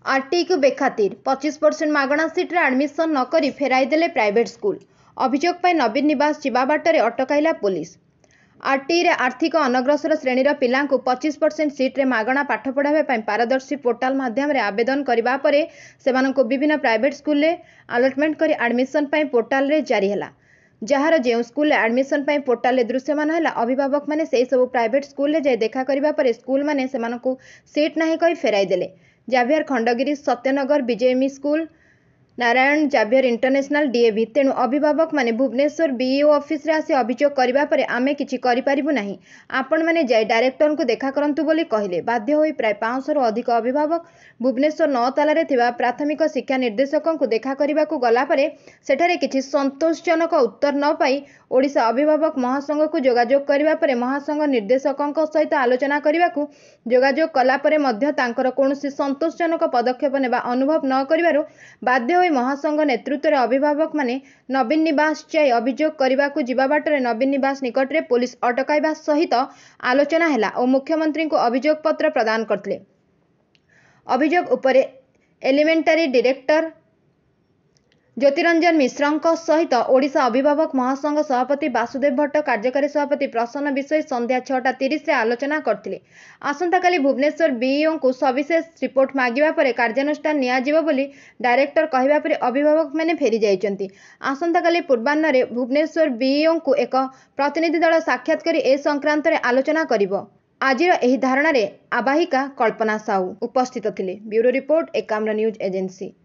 RTE को बेखातिर 25% मागणा सीट्रे admission नक फेराईदेले private school. अभियोग नवीन निवास जीवा बाटर अटकाइला पुलिस। आरटीई रे आर्थिक अनग्रसर श्रेणीर पिला 25% सीट्रे मागणा पाठ पढ़ाई पारदर्शी पोर्टाल माध्यम आवेदन करने पर से विभिन्न प्राइवेट स्कूल अलटमेंट कर आडमिशन पोर्टाल रे जारी है। जार जो स्कूल आडमिशन पोर्टाल दृश्यमान है अभिभावक मैंने से सब प्राइवेट स्कूल जाए देखा करने पर स्कूल मैंने सीट नहीं कही फेराई देले। Xavier Khandagiri Satyanagar BJEM school Narayana Xavier International DAV तेणु अभिभावक माने भुवनेश्वर बीईओ ऑफिस रे आसी अभियोग करबा परे आमे किछि करि परिबु नाही, आपण माने जाय डायरेक्टर को देखा करंतु बोली कहले। बाध्य होई प्राय 500 रु अधिक अभिभावक भुवनेश्वर 9 ताला रे थिबा प्राथमिक शिक्षा निर्देशक को देखा करबा को गला परे सेठारे किछि संतोषजनक उत्तर न पाई ओडिशा अभिभावक महासंघ को जोगाजोग करबा परे महासंघ निर्देशकों सहित आलोचना करबा को जोगाजोग कला परे मध्य तांकर कोनोसी संतोषजनक पदक्षेप नेबा अनुभव न करिवारु बाध्य होई महासंघ नेतृत्व अभिभावक माने नवीन निवास जाए अभियोग करने को जीवा बाटर नवीन निवास निकट में पुलिस अटकाइबा सहित आलोचना हैला और मुख्यमंत्री को अभियोग पत्र प्रदान करथिले। अभियोग उपरे एलिमेंटारी डायरेक्टर ज्योतिरंजन मिश्र सहित ओडिशा अभिभावक महासंघ सभापति वासुदेव भट्ट कार्यकारी सभापति प्रसन्न विषय संध्या 6:30 रे आलोचना करथिले। आसंता काली भुवनेश्वर बीईओ को सविशेष रिपोर्ट मागिबा परे कार्यानुष्ठान नियाजिबो बोली डायरेक्टर कहिबा परे अभिभावक माने फेरी जाइचंती। आसंता काली पूर्वाह्न रे भुवनेश्वर बीईओ को एक प्रतिनिधि दल साक्षात करी ए संक्रांत रे आलोचना करिवो। आजिर एही धारणा रे आवाहिका कल्पना साहू उपस्थित थिले। Bureau report Ekamra news agency.